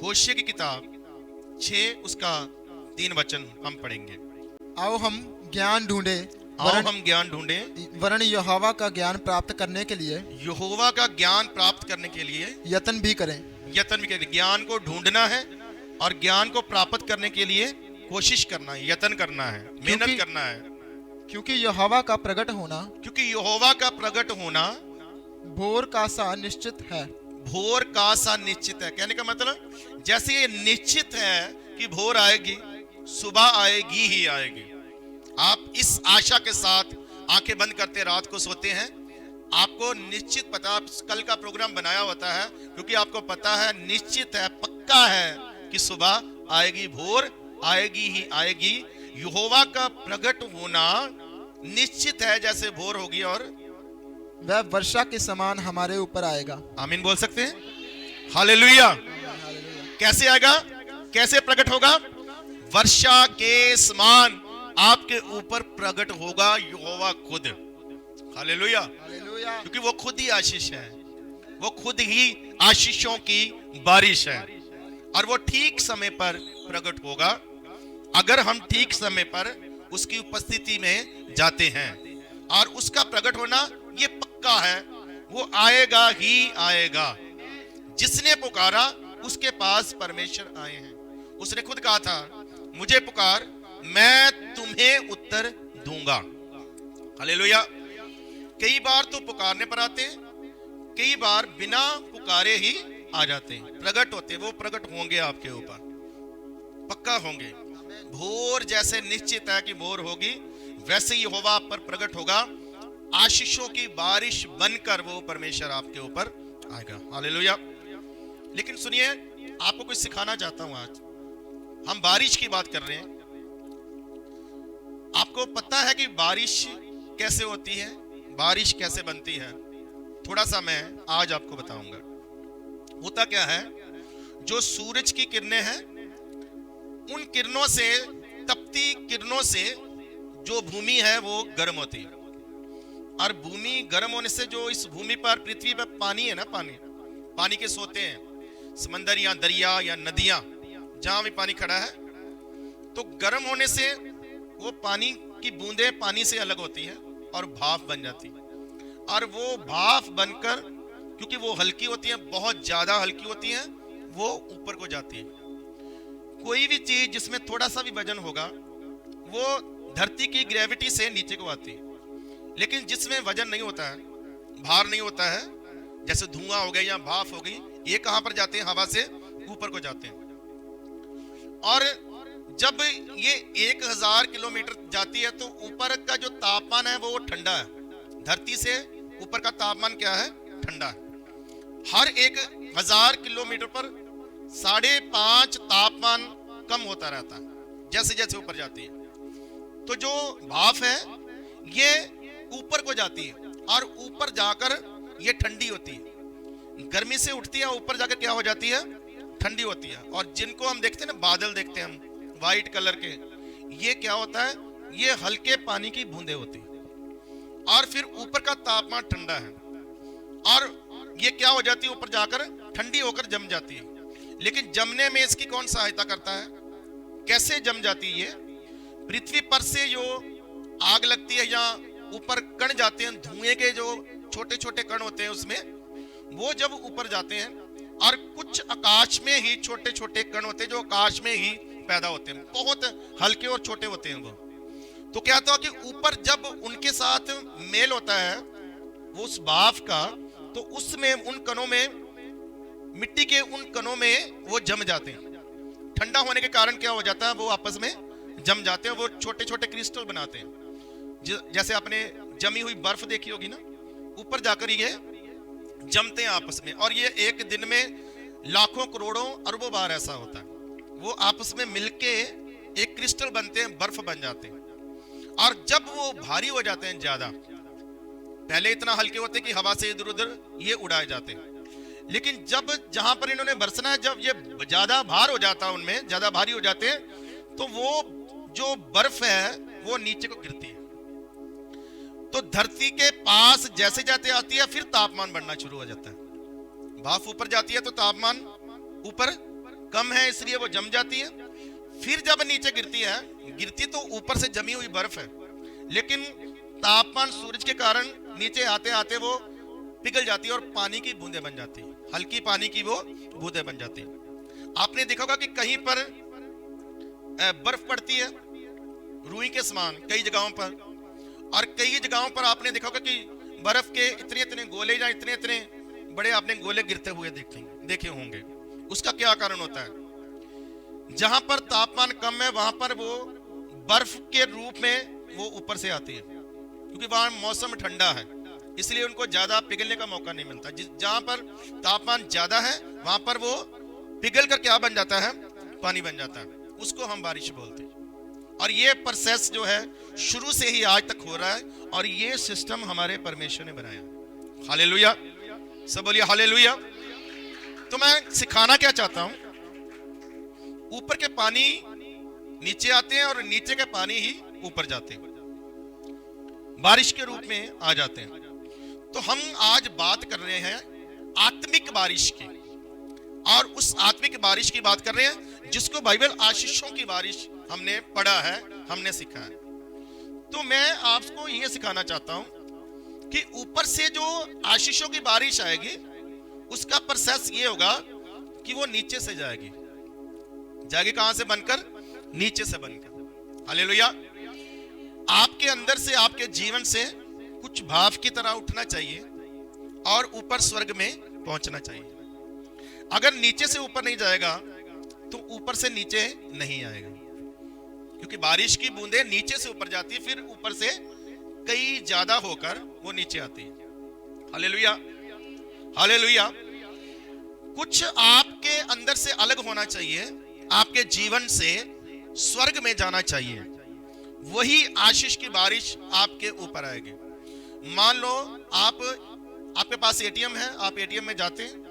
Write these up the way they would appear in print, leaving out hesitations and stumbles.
होशे की किताब 6 उसका 3 वचन हम पढ़ेंगे। आओ हम ज्ञान ढूंढे, आओ हम ज्ञान ढूंढे, वरन यहोवा का ज्ञान प्राप्त करने के लिए यहोवा का ज्ञान प्राप्त करने के लिए यत्न भी करें। यत्न भी करें। ज्ञान को ढूंढना है और ज्ञान को प्राप्त करने के लिए कोशिश करना है, यत्न करना है, मेहनत करना है। क्योंकि यहोवा का प्रकट होना, क्योंकि यहोवा का प्रकट होना भोर का सा निश्चित है। भोर का सा निश्चित है। कहने का मतलब जैसे ये निश्चित है कि भोर आएगी, सुबह आएगी ही आएगी। आप इस आशा के साथ आंखें बंद करते रात को सोते हैं, आपको निश्चित पता, आप कल का प्रोग्राम बनाया होता है क्योंकि आपको पता है, निश्चित है, पक्का है कि सुबह आएगी, भोर आएगी ही आएगी। यहोवा का प्रकट होना निश्चित है, जैसे भोर होगी और वह वर्षा के समान हमारे ऊपर आएगा। आमीन बोल सकते हैं? हालेलुया। कैसे आएगा, कैसे प्रकट होगा? वर्षा के समान आपके ऊपर प्रकट होगा यहोवा खुद। हालेलुया। क्योंकि वो खुद ही आशीष है, वो खुद ही आशीषों की बारिश है और वो ठीक समय पर प्रकट होगा अगर हम ठीक समय पर उसकी उपस्थिति में जाते हैं। और उसका प्रकट होना ये पक्का है, वो आएगा ही आएगा। जिसने पुकारा उसके पास परमेश्वर आए हैं। उसने खुद कहा था, मुझे पुकार, मैं तुम्हें उत्तर दूंगा। हालेलुया। कई बार तो पुकारने पर आते हैं, कई बार बिना पुकारे ही आ जाते हैं, प्रकट होते हैं। वो प्रकट होंगे आपके ऊपर, पक्का होंगे। भोर जैसे निश्चित है कि भोर होगी, वैसे ही यहोवा आप पर प्रकट होगा। आशीषों की बारिश बनकर वो परमेश्वर आपके ऊपर आएगा। हालेलुया। लेकिन सुनिए, आपको कुछ सिखाना चाहता हूं। आज हम बारिश की बात कर रहे हैं। आपको पता है कि बारिश कैसे होती है, बारिश कैसे बनती है? थोड़ा सा मैं आज आपको बताऊंगा। होता क्या है, जो सूरज की किरणें हैं, उन किरणों से, तपती किरणों से जो भूमि है वो गर्म होती है। और भूमि गर्म होने से जो इस भूमि पर, पृथ्वी पर पानी है ना, पानी के सोते हैं, समंदर या दरिया या नदियां, जहां भी पानी खड़ा है, तो गर्म होने से वो पानी की बूंदें पानी से अलग होती हैं और भाप बन जाती है। और वो भाप बनकर, क्योंकि वो हल्की होती है, बहुत ज्यादा हल्की होती है, वो ऊपर को जाती है। कोई भी चीज जिसमें थोड़ा सा भी वजन होगा वो धरती की ग्रेविटी से नीचे को आती है। लेकिन जिसमें वजन नहीं होता है, भार नहीं होता है, जैसे धुआं हो गया या भाप हो गई, ये कहां पर जाते हैं? हवा से ऊपर को जाते हैं। और जब ये 1000 किलोमीटर जाती है तो ऊपर का जो तापमान है वो ठंडा है। धरती से ऊपर का तापमान क्या है? ठंडा है। हर 1000 किलोमीटर पर 5.5 तापमान कम होता रहता है जैसे जैसे ऊपर जाती है। तो जो भाप है ये ऊपर को जाती है और ऊपर जाकर ये ठंडी होती है। गर्मी से उठती है, ऊपर जाकर क्या हो जाती है? ठंडी होती है। और जिनको हम देखते हैं ना, बादल देखते हैं हम व्हाइट कलर के, ये क्या होता है? ये हल्के पानी की बूंदें होती है और फिर ऊपर का तापमान ठंडा है और ये क्या हो जाती है? ऊपर जाकर ठंडी होकर जम जाती है। लेकिन जमने में इसकी कौन सहायता करता है? कैसे जम जाती है? पृथ्वी पर से जो आग लगती है या ऊपर कण जाते हैं, धुएं के जो छोटे छोटे कण होते हैं उसमें, वो जब ऊपर जाते हैं, और कुछ आकाश में ही छोटे छोटे कण होते हैं जो आकाश में ही पैदा होते हैं, बहुत हल्के और छोटे होते हैं वो। तो क्या होता है कि ऊपर जब उनके साथ मेल होता है वो उस भाप का, तो उसमें उन कणों में, मिट्टी के उन कणों में वो जम जाते हैं। ठंडा होने के कारण क्या हो जाता है? वो आपस में जम जाते हैं, वो छोटे छोटे क्रिस्टल बनाते हैं। जैसे आपने जमी हुई बर्फ देखी होगी ना, ऊपर जाकर ये जमते हैं आपस में, और ये एक दिन में लाखों करोड़ों अरबों बार ऐसा होता है। वो आपस में मिलके एक क्रिस्टल बनते हैं, बर्फ बन जाते हैं। और जब वो भारी हो जाते हैं ज्यादा, पहले इतना हल्के होते हैं कि हवा से इधर उधर ये उड़ाए जाते हैं, लेकिन जब जहां पर इन्होंने बरसना है, जब ये ज्यादा भार हो जाता है, उनमें ज्यादा भारी हो जाते हैं, तो वो जो बर्फ है वो नीचे को गिरती है। तो धरती के पास जैसे जाते आती है, फिर तापमान बढ़ना शुरू हो जाता है। भाप ऊपर जाती है तो तापमान ऊपर कम है इसलिए वो जम जाती है। फिर जब नीचे गिरती है, गिरती तो ऊपर से जमी हुई बर्फ है, लेकिन तापमान सूरज के कारण नीचे आते आते वो पिघल जाती है और पानी की बूंदें बन जाती है, हल्की पानी की वो बूंदें बन जाती है। आपने देखा होगा कि कहीं पर बर्फ पड़ती है रुई के समान कई जगहों पर, और कई जगहों पर आपने देखा होगा कि बर्फ के इतने इतने गोले या इतने इतने बड़े आपने गोले गिरते हुए देखे होंगे। उसका क्या कारण होता है? जहां पर तापमान कम है वहां पर वो बर्फ के रूप में वो ऊपर से आती है, क्योंकि वहां मौसम ठंडा है, इसलिए उनको ज्यादा पिघलने का मौका नहीं मिलता। जहां पर तापमान ज्यादा है वहां पर वो पिघल कर क्या बन जाता है? पानी बन जाता है, उसको हम बारिश बोलते हैं। और ये प्रोसेस जो है शुरू से ही आज तक हो रहा है, और ये सिस्टम हमारे परमेश्वर ने बनाया। हालेलुया, सब बोलिए हालेलुया। तो मैं सिखाना क्या चाहता हूं, ऊपर के पानी नीचे आते हैं और नीचे के पानी ही ऊपर जाते हैं, बारिश के रूप में आ जाते हैं। तो हम आज बात कर रहे हैं आत्मिक बारिश की, और उस आत्मिक बारिश की बात कर रहे हैं जिसको बाइबल आशीषों की बारिश हमने पढ़ा है, हमने सीखा है। तो मैं आपको यह सिखाना चाहता हूं कि ऊपर से जो आशीषों की बारिश आएगी उसका प्रोसेस ये होगा कि वो नीचे से जाएगी। कहां से बनकर? नीचे से बनकर। हालेलुया। आपके अंदर से, आपके जीवन से कुछ भाव की तरह उठना चाहिए और ऊपर स्वर्ग में पहुंचना चाहिए। अगर नीचे से ऊपर नहीं जाएगा तो ऊपर से नीचे नहीं आएगा, क्योंकि बारिश की बूंदें नीचे से ऊपर जाती है, फिर ऊपर से कई ज्यादा होकर वो नीचे आती है। Hallelujah, hallelujah. कुछ आपके अंदर से अलग होना चाहिए, आपके जीवन से स्वर्ग में जाना चाहिए, वही आशीष की बारिश आपके ऊपर आएगी। मान लो आपके पास एटीएम है, आप एटीएम में जाते हैं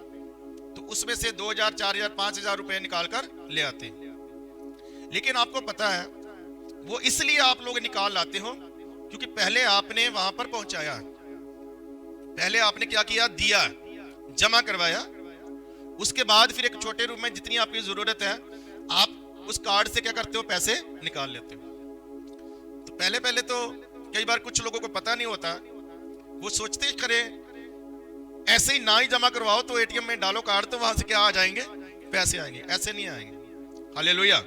तो उसमें से 2000, 4000, 5000 रुपए निकालकर ले आते हैं, लेकिन आपको पता है वो इसलिए आप लोग निकाल लाते हो क्योंकि पहले आपने वहां पर पहुंचाया, पहले आपने क्या किया? दिया, जमा करवाया। उसके बाद फिर एक छोटे रूप में जितनी आपकी जरूरत है आप उस कार्ड से क्या करते हो? पैसे निकाल लेते हो। तो पहले पहले तो कई बार कुछ लोगों को पता नहीं होता, वो सोचते ही खरे ऐसे ही ना ही जमा करवाओ तो एटीएम में डालो कार्ड तो वहां से क्या आ जाएंगे? पैसे आएंगे। ऐसे नहीं आएंगे। हालेलुया।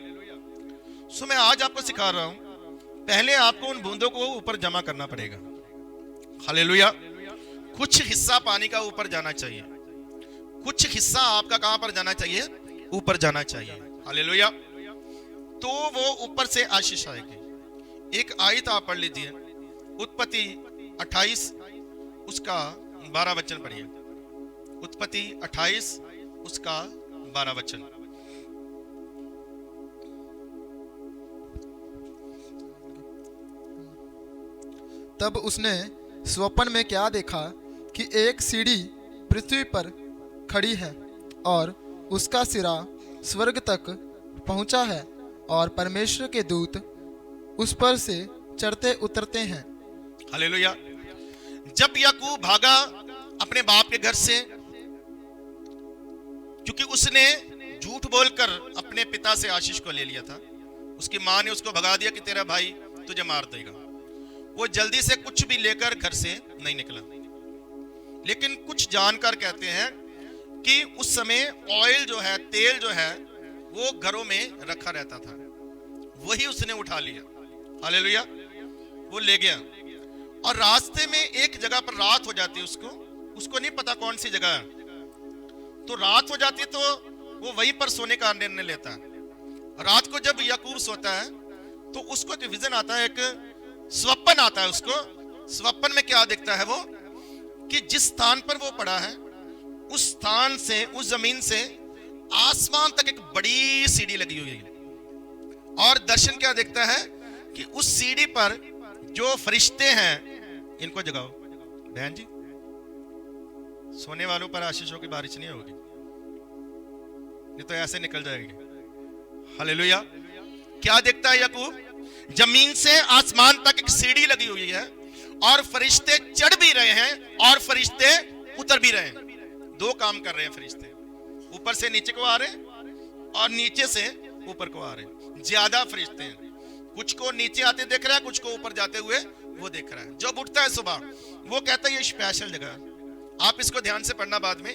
सो मैं आज आपको सिखा रहा हूं, पहले आपको उन बूंदों को ऊपर जमा करना पड़ेगा। हालेलुया। कुछ हिस्सा पानी का ऊपर जाना चाहिए, कुछ हिस्सा आपका कहां पर जाना चाहिए? ऊपर जाना चाहिए। हालेलुया। तो वो ऊपर से आशीष आएगी। एक आयत आप पढ़ लीजिए, उत्पत्ति 28 उसका 12 वचन पढ़िए। उत्पत्ति 28 उसका 12 वचन। तब उसने स्वप्न में क्या देखा कि एक सीढ़ी पृथ्वी पर खड़ी है और उसका सिरा स्वर्ग तक पहुंचा है और परमेश्वर के दूत उस पर से चढ़ते उतरते हैं। हालेलुया। जब याकूब भागा अपने बाप के घर से, क्योंकि उसने झूठ बोलकर अपने पिता से आशीष को ले लिया था, उसकी मां ने उसको भगा दिया कि तेरा भाई तुझे मार देगा। वो जल्दी से कुछ भी लेकर घर से नहीं निकला, लेकिन कुछ जानकार कहते हैं कि उस समय ऑयल जो है, तेल जो है, वो घरों में रखा रहता था, वही उसने उठा लिया। हालेलुया। वो ले गया और रास्ते में एक जगह पर रात हो जाती है, उसको नहीं पता कौन सी जगह है, तो रात हो जाती है तो वो वहीं पर सोने का निर्णय लेता है। रात को जब याकूब सोता है तो उसको एक विजन आता है, एक स्वप्न आता है उसको। स्वप्न में क्या दिखता है वो? कि जिस स्थान पर वो पड़ा है उस स्थान से, उस जमीन से आसमान तक एक बड़ी सीढ़ी लगी हुई है, और दर्शन क्या देखता है कि उस सीढ़ी पर जो फरिश्ते हैं, इनको जगाओ। बहन जी, सोने वालों पर आशीषों की बारिश नहीं होगी, नहीं तो ऐसे निकल जाएगी। हालेलुया। क्या देखता है याकूब? जमीन से आसमान तक एक सीढ़ी लगी हुई है और फरिश्ते चढ़ भी रहे हैं और फरिश्ते उतर भी रहे हैं। दो काम कर रहे हैं फरिश्ते, ऊपर से नीचे को आ रहे हैं और नीचे से ऊपर को आ रहे हैं। ज्यादा फरिश्ते हैं, कुछ को नीचे आते देख रहा है, कुछ को ऊपर जाते हुए वो देख रहा है। जब उठता है सुबह, वो कहता है ये स्पेशल जगह। आप इसको ध्यान से पढ़ना बाद में।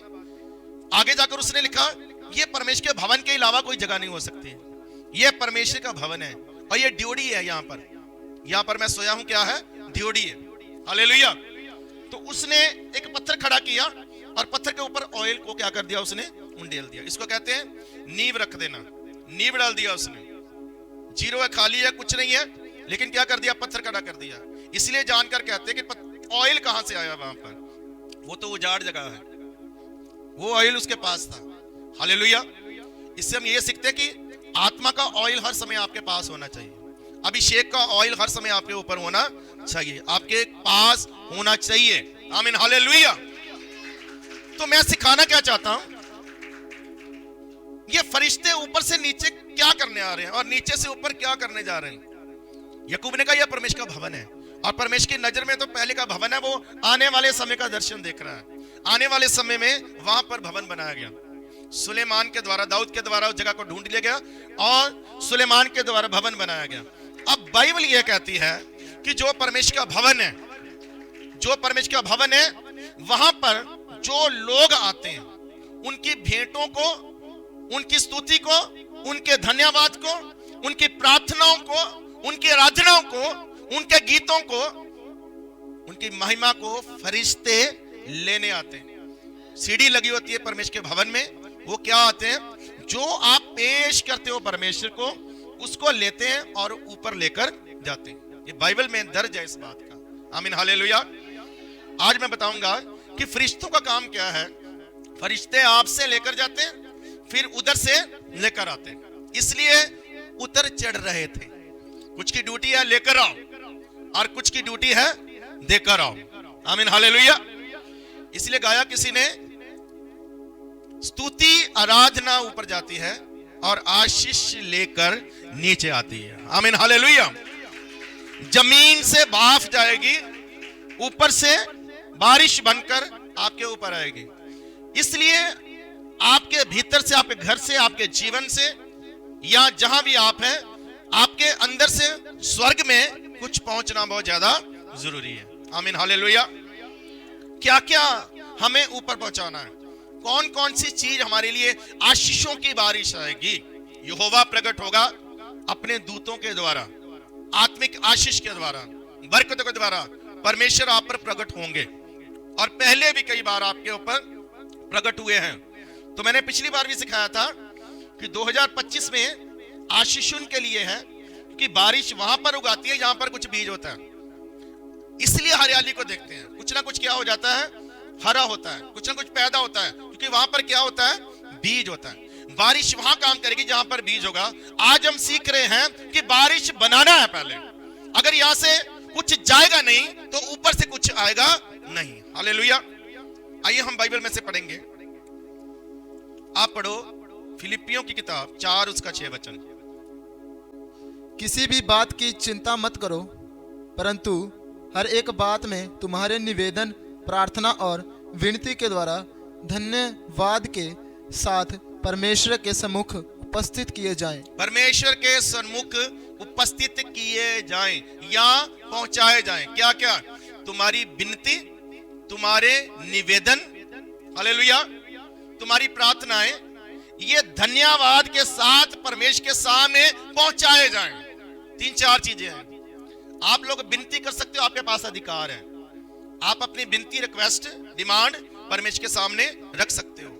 आगे जाकर उसने लिखा ये परमेश्वर के भवन के अलावा कोई जगह नहीं हो सकती, ये परमेश्वर का भवन है और ये ड्योढ़ी है। यहाँ पर मैं सोया हूं, क्या है? ड्योढ़ी है। हालेलुया। तो उसने एक पत्थर खड़ा किया और पत्थर के ऊपर ऑयल को क्या कर दिया? उसने उंडेल दिया। इसको कहते हैं नींव रख देना। नींव डाल दिया उसने। जीरो है, खाली है, कुछ नहीं है, लेकिन क्या कर दिया? पत्थर खड़ा कर दिया। इसलिए जानकर कहते हैं कि ऑयल कहां से आया वहां पर? वो तो उजाड़ जगह है, वो ऑयल उसके पास था। हालेलुया। इससे हम ये सीखते हैं कि आत्मा का ऑयल हर समय आपके पास होना चाहिए। अभिषेक का ऑयल हर समय आपके ऊपर होना चाहिए, आपके पास होना चाहिए। आमीन, हालेलुया। तो मैं सिखाना क्या चाहता हूं, ये फरिश्ते ऊपर से नीचे क्या करने आ रहे हैं और नीचे से ऊपर क्या करने जा रहे हैं? याकूब ने कहा यह परमेश्वर का भवन है, और परमेश्वर की नजर में तो पहले का भवन है, वो आने वाले समय का दर्शन देख रहा है। आने वाले समय में वहां पर भवन बनाया गया। सुलेमान के द्वारा, दाऊद के द्वारा उस जगह को ढूंढ लिया गया और सुलेमान के द्वारा भवन बनाया गया। अब बाइबल यह कहती है कि जो परमेश्वर का भवन है, जो परमेश्वर का भवन है, वहां पर जो लोग आते हैं उनकी भेंटों को, उनकी स्तुति को, उनके धन्यवाद को, उनकी प्रार्थनाओं को, उनकी आराधनाओं को, उनके गीतों को, उनकी महिमा को फरिश्ते लेने आते हैं। सीढ़ी लगी होती है परमेश्वर के भवन में, वो क्या आते हैं? जो आप पेश करते हो परमेश्वर को, उसको लेते हैं और ऊपर लेकर जाते हैं। ये बाइबल में दर्ज है इस बात का। आमीन, हालेलुया। आज मैं बताऊंगा कि फरिश्तों का काम क्या है। फरिश्ते आपसे लेकर जाते हैं, फिर उधर से लेकर आते हैं। इसलिए उतर चढ़ रहे थे। कुछ की ड्यूटी है लेकर आओ और कुछ की ड्यूटी है देकर आओ। आमीन, हालेलुया। इसलिए गाया किसी ने, स्तुति आराधना ऊपर जाती है और आशीष लेकर नीचे आती है। आमीन, हालेलुया। जमीन से भाप जाएगी, ऊपर से बारिश बनकर आपके ऊपर आएगी। इसलिए आपके भीतर से, आपके घर से, आपके जीवन से, या जहां भी आप हैं, आपके अंदर से स्वर्ग में कुछ पहुंचना बहुत ज्यादा जरूरी है। आमीन, हालेलुया। क्या क्या हमें ऊपर पहुंचाना है? कौन कौन सी चीज हमारे लिए आशीषों की बारिश आएगी? यहोवा प्रकट होगा अपने दूतों के द्वारा, आत्मिक आशीष के द्वारा, बरकतों के द्वारा। परमेश्वर आप पर प्रकट होंगे और पहले भी कई बार आपके ऊपर प्रकट हुए हैं। तो मैंने पिछली बार भी सिखाया था कि 2025 में आशीष उनके लिए है कि बारिश वहां पर उगाती है जहां पर कुछ बीज होता है। इसलिए हरियाली को देखते हैं, कुछ ना कुछ क्या हो जाता है? हरा होता है, कुछ ना कुछ पैदा होता है, क्योंकि वहां पर क्या होता है? बीज होता है। बारिश वहां काम करेगी जहां पर बीज होगा। आज हम सीख रहे हैं कि बारिश बनाना है पहले। अगर यहां से कुछ जाएगा नहीं तो ऊपर से कुछ आएगा नहीं। हालेलुया। आइए हम बाइबल में से पढ़ेंगे। आप पढ़ो फिलिपियों की किताब 4 उसका 6 वचन। किसी भी बात की चिंता मत करो, परंतु हर एक बात में तुम्हारे निवेदन, प्रार्थना और विनती के द्वारा धन्यवाद के साथ परमेश्वर के सम्मुख उपस्थित किए जाएं। परमेश्वर के सम्मुख उपस्थित किए जाएं या पहुंचाए जाएं। क्या क्या? तुम्हारी विनती, तुम्हारे निवेदन, हालेलुया, तुम्हारी प्रार्थनाएं, ये धन्यवाद के साथ परमेश्वर के सामने पहुंचाए जाएं। 3-4 चीजें हैं। आप लोग विनती कर सकते हो, आपके पास अधिकार है। आप अपनी विनती, रिक्वेस्ट, डिमांड परमेश्वर के सामने रख सकते हो।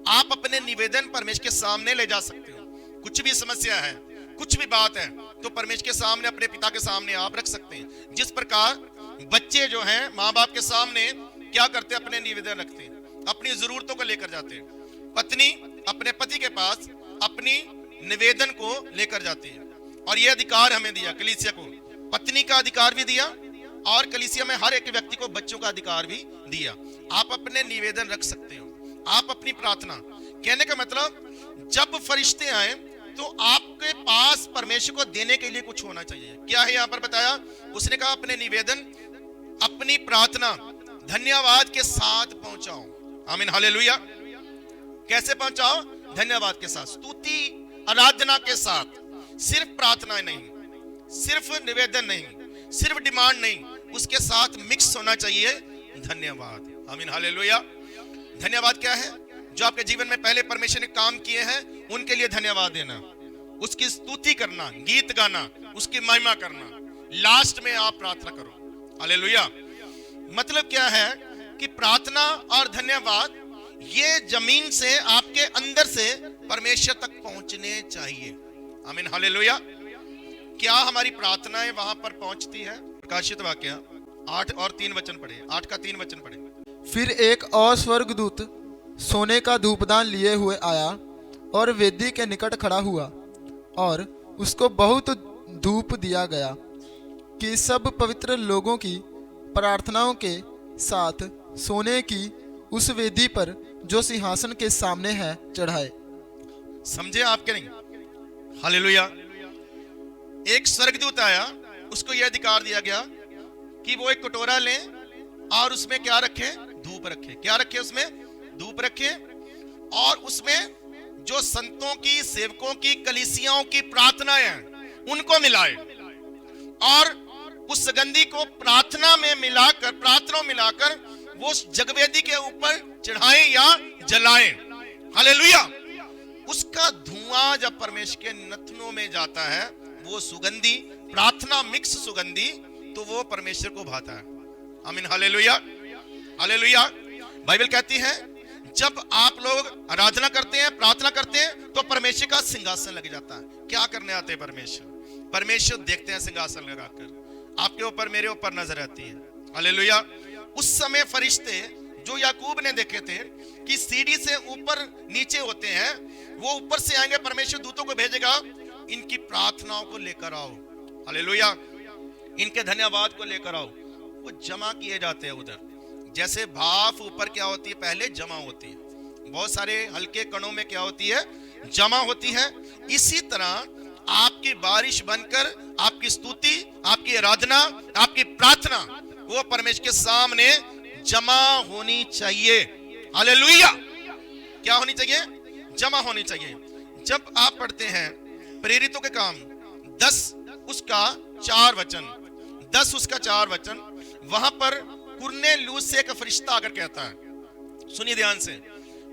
आप अपने निवेदन परमेश्वर के सामने ले जा सकते हो। कुछ भी समस्या है, कुछ भी बात है, तो परमेश्वर के सामने, अपने पिता के सामने आप रख सकते हैं। जिस प्रकार बच्चे जो हैं माँ बाप के सामने क्या करते हैं? अपने निवेदन रखते हैं, अपनी जरूरतों को लेकर जाते हैं। पत्नी अपने पति के पास अपनी निवेदन को लेकर जाती है, और यह अधिकार हमें दिया कलीसिया को। पत्नी का अधिकार भी दिया और कलीसिया में हर एक व्यक्ति को बच्चों का अधिकार भी दिया। आप अपने निवेदन रख सकते हो, आप अपनी प्रार्थना। कहने का मतलब जब फरिश्ते आए तो आपके पास परमेश्वर को देने के लिए कुछ होना चाहिए। क्या है यहाँ पर बताया? उसने कहा अपने निवेदन, अपनी प्रार्थना धन्यवाद के साथ पहुंचाओ। आमीन, हालेलुया। कैसे पहुंचाओ? धन्यवाद के साथ। स्तुति आराधना के साथ सिर्फ प्रार्थना नहीं, सिर्फ निवेदन नहीं, सिर्फ डिमांड नहीं, उसके साथ मिक्स होना चाहिए धन्यवाद। आमीन, हालेलुया। धन्यवाद क्या है? जो आपके जीवन में पहले परमेश्वर ने काम किए हैं उनके लिए धन्यवाद देना, उसकी स्तुति करना, गीत गाना, उसकी महिमा करना, लास्ट में आप प्रार्थना करो। हालेलुया। मतलब क्या है कि प्रार्थना और धन्यवाद ये जमीन से आपके अंदर से परमेश्वर तक पहुंचने चाहिए। आमीन, हालेलुया। क्या हमारी प्रार्थनाएं वहां पर पहुंचती है? प्रकाशित वाक्य 8 और 3 वचन पढ़े, 8 का 3 वचन पढ़े। फिर एक और स्वर्गदूत सोने का धूपदान लिए हुए आया और वेदी के निकट खड़ा हुआ, और उसको बहुत धूप दिया गया कि सब पवित्र लोगों की प्रार्थनाओं के साथ सोने की उस वेदी पर जो सिंहासन के सामने है चढ़ाए। समझे आपके नहीं? हालेलुया। एक स्वर्गदूत आया, उसको यह अधिकार दिया गया कि वो एक कटोरा ले और उसमें क्या रखे? धूप रखे। क्या रखे? उसमें धूप रखे, और उसमें जो संतों की, सेवकों की, कलीसियाओं की प्रार्थनाएं हैं उनको मिलाए, और उस सुगंधी को प्रार्थना में मिलाकर वो जगवेदी के ऊपर चढ़ाएं या जलाएं। हालेलुया। उसका धुआं जब परमेश्वर के नथनों में जाता है, वो सुगंधी, प्रार्थना मिक्स सुगंधी, तो वो परमेश्वर को भाता है। आमीन, हालेलुया, हालेलुया। बाइबल कहती है जब आप लोग आराधना करते हैं, प्रार्थना करते हैं, तो परमेश्वर का सिंहासन लग जाता है। क्या करने आते हैं परमेश्वर? परमेश्वर देखते हैं सिंहासन लगाकर, आपके ऊपर, मेरे ऊपर नजर आती है। हालेलुया। उस समय फरिश्ते जो याकूब ने देखे थे कि सीढ़ी से ऊपर नीचे होते हैं, वो ऊपर से आएंगे, परमेश्वर दूतों को भेजेगा, इनकी प्रार्थनाओं को लेकर आओ। हालेलुया। इनके धन्यवाद को लेकर आओ। वो जमा किए जाते हैं उधर। जैसे भाप ऊपर क्या होती है? पहले जमा होती है, बहुत सारे हल्के कणों में क्या होती है? जमा होती है। इसी तरह आपकी बारिश बनकर आपकी स्तुति, आपकी आराधना, आपकी प्रार्थना वो परमेश्वर के सामने जमा होनी चाहिए। हालेलुया। क्या होनी चाहिए? जमा होनी चाहिए। जब आप पढ़ते हैं प्रेरितों के काम 10 उसका 4 वचन, 10 उसका 4 वचन, वहां पर कुरनेलूस से एक फरिश्ता आकर कहता है, सुनिए ध्यान से।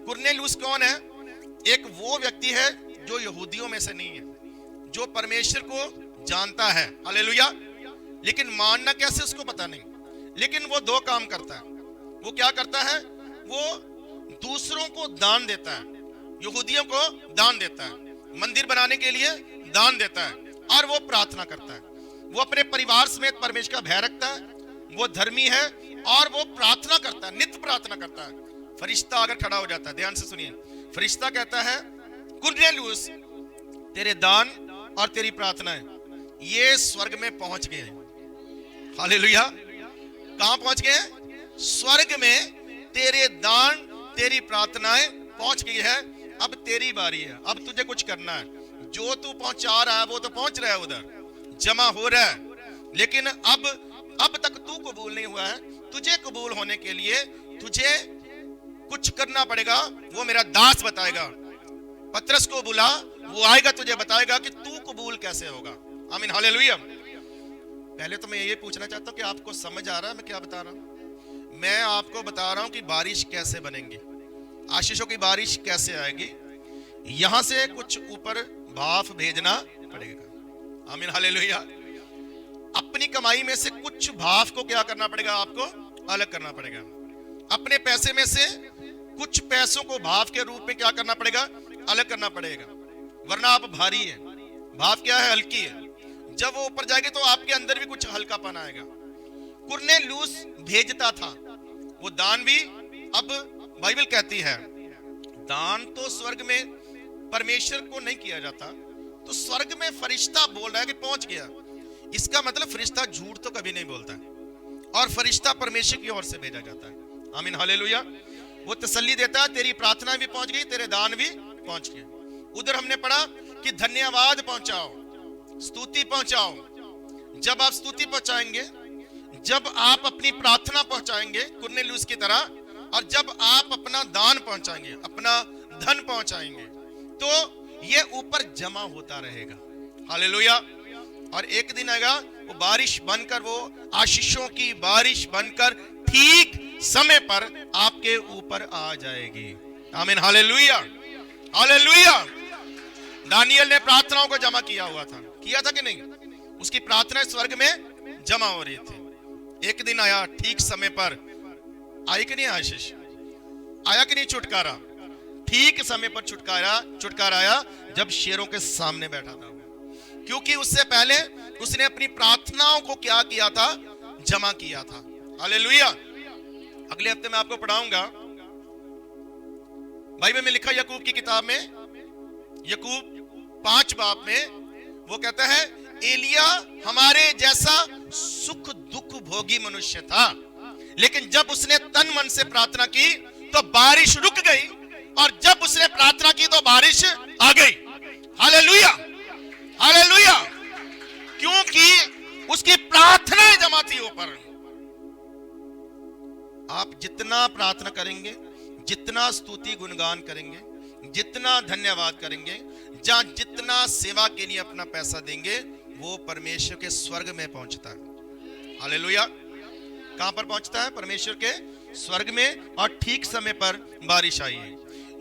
कुरनेलूस कौन है? एक वो व्यक्ति है जो यहूदियों में से नहीं है, जो परमेश्वर को जानता है। हालेलुया। लेकिन मानना कैसे उसको पता नहीं। लेकिन वो 2 काम करता है। वो क्या करता है? वो दूसरों को दान देता है, यहूदियों को दान देता है, मंदिर बनाने के लिए दान देता है, और वो प्रार्थना करता है। वो अपने परिवार समेत परमेश्वर का भय रखता है, वो धर्मी है, और वो प्रार्थना करता है, नित्य प्रार्थना करता है। फरिश्ता अगर खड़ा हो जाता है, ध्यान से सुनिए। फरिश्ता कहता है, कुरनेलूस, तेरे दान और तेरी प्रार्थनाएं ये स्वर्ग में पहुंच गए हैं। हालेलुया। कहां पहुंच गए? स्वर्ग में तेरे दान, तेरी प्रार्थनाएं पहुंच गई है। अब तेरी बारी है, अब तुझे कुछ करना है। जो तू पहुंचा रहा है वो तो पहुंच रहा है, उधर जमा हो रहा है, लेकिन अब तक तू कबूल नहीं हुआ है। तुझे कबूल होने के लिए तुझे कुछ करना पड़ेगा। वो मेरा दास बताएगा। पतरस को बुला, वो आएगा, तुझे बताएगा कि तू कबूल कैसे होगा। आमीन, हालेलुया। पहले तो मैं ये पूछना चाहता हूं कि आपको समझ आ रहा है मैं क्या बता रहा हूं? मैं आपको बता रहा हूं कि बारिश कैसे बनेगी, आशीषों की बारिश कैसे आएगी। यहां से कुछ ऊपर भाप भेजना पड़ेगा। आमीन, हालेलुया। अपनी कमाई में से कुछ भाप को क्या करना पड़ेगा? आपको अलग करना पड़ेगा। अपने पैसे में से कुछ पैसों को भाप के रूप में क्या करना पड़ेगा? अलग करना पड़ेगा, वरना आप भारी है। भाप क्या है? हल्की है। जब वो ऊपर जाएगी तो आपके अंदर भी कुछ हल्कापन आएगा। कुरनेलूस भेजता था वो दान भी। अब बाइबल कहती है दान तो स्वर्ग में परमेश्वर को नहीं किया जाता, तो स्वर्ग में फरिश्ता बोल रहा है कि पहुंच गया। इसका मतलब फरिश्ता झूठ तो कभी नहीं बोलता है, और फरिश्ता परमेश्वर की ओर से भेजा जाता है। आमीन, हालेलुया। वो तसल्ली देता है, तेरी प्रार्थना भी पहुंच गई, तेरे दान भी पहुंच गए। उधर हमने पढ़ा कि धन्यवाद पहुंचाओ, स्तुति पहुंचाओ। जब आप स्तुति पहुंचाएंगे, जब आप अपनी प्रार्थना पहुंचाएंगे कुरनेलूस की तरह, और जब आप अपना दान पहुंचाएंगे, अपना धन पहुंचाएंगे, तो ये ऊपर जमा होता रहेगा। हालेलुया। और एक दिन आएगा वो बारिश बनकर, वो आशीषों की बारिश बनकर ठीक समय पर आपके ऊपर आ जाएगी। आमीन। Hallelujah, hallelujah. दानियल ने प्रार्थनाओं को जमा किया हुआ था, किया था कि नहीं? उसकी प्रार्थना स्वर्ग में जमा हो रही थी। एक दिन आया ठीक समय पर, आई कि नहीं आशीष? आया कि नहीं छुटकारा? ठीक समय पर छुटकारा आया जब शेरों के सामने बैठा था। क्योंकि उससे पहले उसने अपनी प्रार्थनाओं को क्या किया था? जमा किया था। हालेलुया। अगले हफ्ते मैं आपको पढ़ाऊंगा, बाइबल में लिखा याकूब की किताब में, याकूब 5 बाब में वो कहता है एलिया हमारे जैसा सुख दुख भोगी मनुष्य था, लेकिन जब उसने तन मन से प्रार्थना की तो बारिश रुक गई, और जब उसने प्रार्थना की तो बारिश आ गई। Hallelujah, hallelujah. क्योंकि उसकी प्रार्थनाएं जमा थी ऊपर। आप जितना प्रार्थना करेंगे, जितना स्तुति गुणगान करेंगे, जितना धन्यवाद करेंगे, जहां जितना सेवा के लिए अपना पैसा देंगे, वो परमेश्वर के स्वर्ग में पहुंचता है। हालेलुया। कहां पर पहुंचता है? परमेश्वर के स्वर्ग में। और ठीक समय पर बारिश आई है।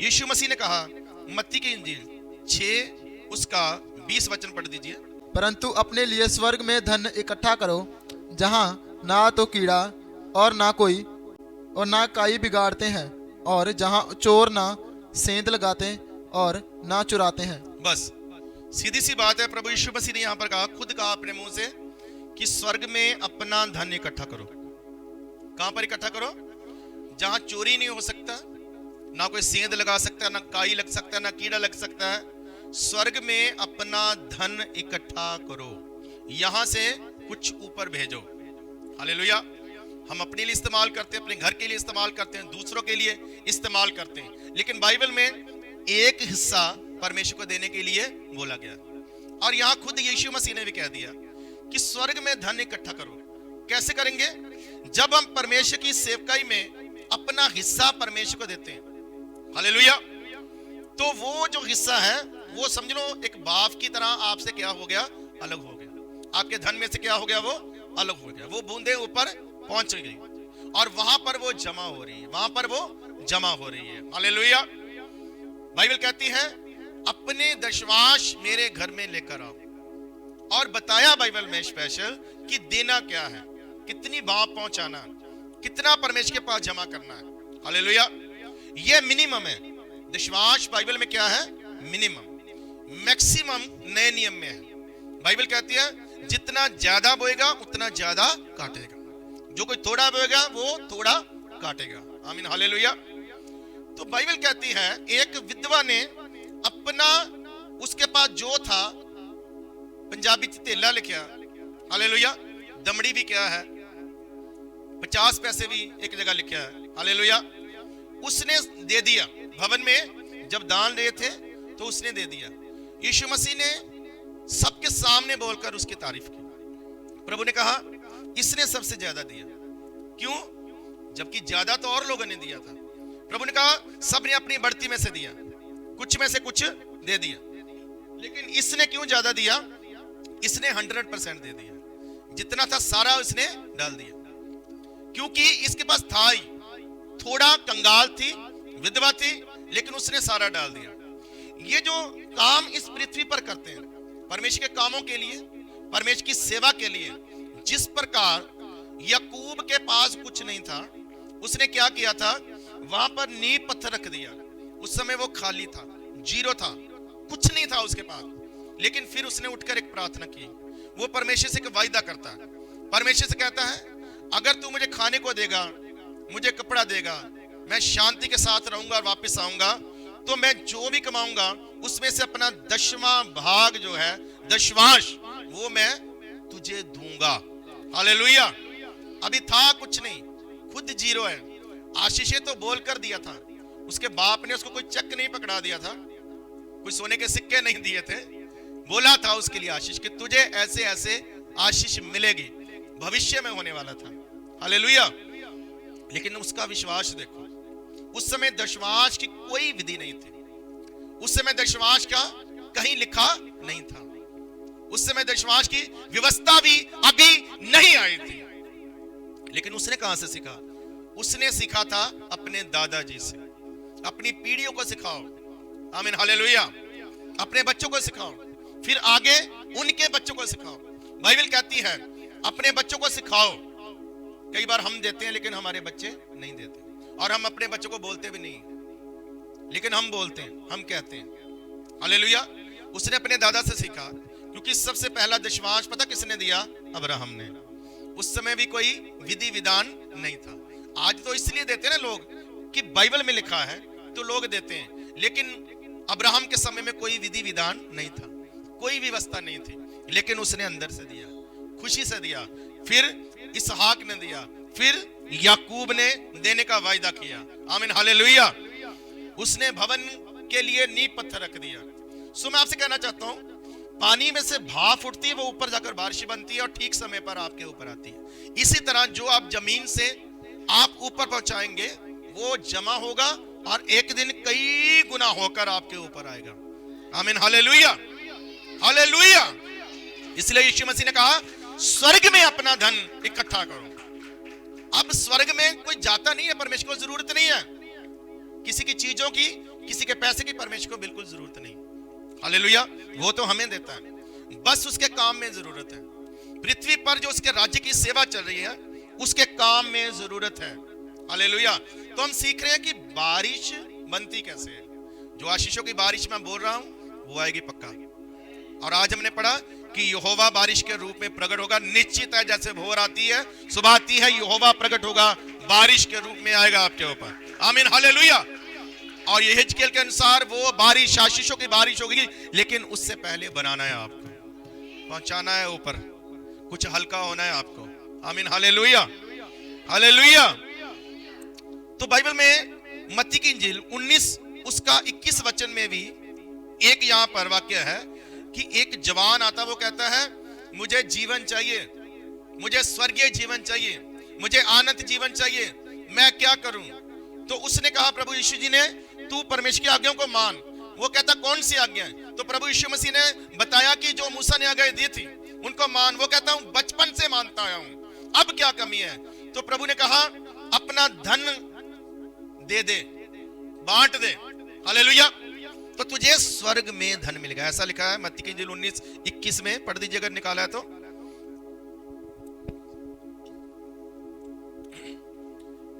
यीशु मसीह ने कहा, मत्ती की इंजील 6 उसका 20 वचन पढ़ दीजिए। परंतु अपने लिए स्वर्ग में धन इकट्ठा करो, जहाँ ना तो कीड़ा और ना काई बिगाड़ते हैं, और जहाँ चोर ना सेंध लगाते और ना चुराते हैं। बस सीधी सी बात है। प्रभु यीशु मसीह ने यहाँ पर कहा, खुद कहा अपने मुंह से कि स्वर्ग में अपना धन इकट्ठा करो। कहां पर इकट्ठा करो? जहां चोरी नहीं हो सकता, ना कोई सेंध लगा सकता है, ना काई लग सकता है, ना कीड़ा लग सकता है। स्वर्ग में अपना धन इकट्ठा करो, यहां से कुछ ऊपर भेजो। हालेलुया। हम अपने लिए इस्तेमाल करते हैं, अपने घर के लिए इस्तेमाल करते हैं, दूसरों के लिए इस्तेमाल करते हैं, लेकिन बाइबल में एक हिस्सा परमेश्वर को देने के लिए बोला गया। और यहां खुद यीशु मसीह ने भी कह दिया कि स्वर्ग में धन इकट्ठा करो। कैसे करेंगे? जब हम परमेश्वर की सेवकाई में अपना हिस्सा परमेश्वर को देते हैं। हालेलुया। तो वो जो हिस्सा है, वो समझ लो एक बाफ की तरह आपसे क्या हो गया? अलग हो गया। आपके धन में से क्या हो गया? वो अलग हो गया। वो बूंदे ऊपर पहुंच गई और वहां पर वो जमा हो रही है, वहां पर वो जमा हो रही है। हालेलुया। बाइबल कहती है, अपने दशवांश मेरे घर में लेकर आओ। और बताया बाइबल में स्पेशल कि देना क्या है, कितनी बाप पहुंचाना, कितना परमेश्वर के पास जमा करना है। हालेलुया। ये मिनिमम है। दशवांश बाइबल में क्या है? मिनिमम। मैक्सिमम नए नियम में है। बाइबल कहती है जितना ज्यादा बोएगा उतना ज्यादा काटेगा, जो कोई थोड़ा बोएगा वो थोड़ा काटेगा। आमीन। हालेलुया। तो बाइबल कहती है एक विधवा ने अपना, उसके पास जो था, पंजाबी तेला लिखा, हालेलुया, दमड़ी भी क्या है, 50 पैसे भी एक जगह लिखा है। हालेलुया। उसने दे दिया। भवन में जब दान रहे थे तो उसने दे दिया। यीशु मसीह ने सबके सामने बोलकर उसकी तारीफ की। प्रभु ने कहा इसने सबसे ज्यादा दिया। क्यों? जबकि ज्यादा तो और लोगों ने दिया था। प्रभु ने कहा सबने अपनी बढ़ती में से दिया, कुछ में से कुछ दे दिया, लेकिन इसने क्यों ज्यादा दिया? इसने 100% दे दिया। जितना था सारा इसने डाल दिया, क्योंकि इसके पास था ही। थोड़ा कंगाल थी, विधवा थी, लेकिन उसने सारा डाल दिया। ये जो काम इस पृथ्वी पर करते हैं परमेश्वर के कामों के लिए, परमेश्वर की सेवा के लिए, जिस प्रकार याकूब के पास कुछ नहीं था, उसने क्या किया था? वहां पर नींव पत्थर रख दिया। उस समय वो खाली था, जीरो था, कुछ नहीं था उसके पास, लेकिन फिर उसने उठकर एक प्रार्थना की। वो परमेश्वर से एक वायदा करता है। परमेश्वर से कहता है अगर तू मुझे खाने को देगा, मुझे कपड़ा देगा, मैं शांति के साथ रहूंगा और वापस आऊंगा, तो मैं जो भी कमाऊंगा उसमें से अपना 10वां भाग जो है, दशवांश, वो मैं तुझे दूंगा। हालेलुया। अभी था कुछ नहीं, खुद जीरो है। आशीषें तो बोल कर दिया था, उसके बाप ने उसको कोई चेक नहीं पकड़ा दिया था, कोई सोने के सिक्के नहीं दिए थे। बोला था उसके लिए आशीष कि तुझे ऐसे ऐसे आशीष मिलेगी, भविष्य में होने वाला था। हालेलुया। लेकिन उसका विश्वास देखो। उस समय दशवांश की कोई विधि नहीं थी, उस समय दशवांश का कहीं लिखा नहीं था। उस समय दशमांश की व्यवस्था भी अभी नहीं आई थी। लेकिन उसने कहां से सीखा? उसने सीखा था अपने दादाजी से। अपनी पीढ़ियों को सिखाओ, आमीन हालेलुया। अपने बच्चों को सिखाओ, फिर आगे उनके बच्चों को सिखाओ। बाइबल कहती है अपने बच्चों को सिखाओ। कई बार हम देते हैं लेकिन हमारे बच्चे नहीं देते, और हम अपने बच्चों को बोलते भी नहीं, लेकिन हम बोलते हैं, हम कहते हैं। हालेलुया। उसने अपने दादा से सीखा, क्योंकि सबसे पहला दशमांश पता किसने दिया? अब्राहम ने। उस समय भी कोई विधि विधान नहीं था। आज तो इसलिए देते हैं ना लोग कि बाइबल में लिखा है तो लोग देते हैं, लेकिन अब्राहम के समय में कोई विधि विधान नहीं था, कोई व्यवस्था नहीं थी, लेकिन उसने अंदर से दिया, खुशी से दिया। फिर इसहाक ने दिया, फिर याकूब ने देने का वायदा किया, आमीन हालेलुया। उसने भवन के लिए नींव पत्थर रख दिया। सो मैं आपसे कहना चाहता हूं, पानी में से भाप उठती है, वो ऊपर जाकर बारिश बनती है और ठीक समय पर आपके ऊपर आती है। इसी तरह जो आप जमीन से आप ऊपर पहुंचाएंगे वो जमा होगा और एक दिन कई गुना होकर आपके ऊपर आएगा, आमीन हालेलुया हालेलुया। इसलिए यीशु मसीह ने कहा स्वर्ग में अपना धन इकट्ठा करो। अब स्वर्ग में कोई जाता नहीं है, परमेश्वर को जरूरत नहीं है किसी की चीजों की, किसी के पैसे की, परमेश्वर को बिल्कुल जरूरत नहीं। हालेलुया। वो तो हमें देता है, बस उसके काम में जरूरत है। पृथ्वी पर जो उसके राज्य की सेवा चल रही है उसके काम में जरूरत है। हालेलुया। तो हम सीख रहे हैं कि बारिश बनती कैसे है। जो आशीषों की बारिश मैं बोल रहा हूं वो आएगी पक्का। और आज हमने पढ़ा कि यहोवा बारिश के रूप में प्रकट होगा। निश्चित है, जैसे भोर आती है, सुबह आती है, यहोवा प्रकट होगा, बारिश के रूप में आएगा आपके ऊपर, आमीन हालेलुया। और ये हिजकिय्येल के अनुसार वो बारिश, आशीषों की बारिश होगी, लेकिन उससे पहले बनाना है आपको, पहुंचाना है ऊपर, कुछ हल्का होना है आपको, आमीन हालेलुया हालेलुया। तो बाइबल में मत्ती की इंजील 19 उसका 21 वचन में भी एक यहां पर वाक्य है कि एक जवान आता, वो कहता है मुझे जीवन चाहिए, मुझे स्वर्गीय जीवन चाहिए, मुझे आनंद जीवन चाहिए, मैं क्या करूं? तो उसने कहा प्रभु यीशु जी ने तू परमेश्वर की आज्ञाओं को मान। वो कहता कौन सी आज्ञा? तो प्रभु यीशु मसीह ने बताया कि जो मूसा ने आज्ञा दी थी उनको मान। वो कहता हूं बचपन से मानता आया हूं, अब क्या कमी है? तो प्रभु ने कहा अपना धन दे दे, बांट दे, हालेलुया, तो तुझे स्वर्ग में धन मिलेगा। ऐसा लिखा है मत्ती की इंजील 19:21 में, पढ़ दीजिए अगर निकाला है तो।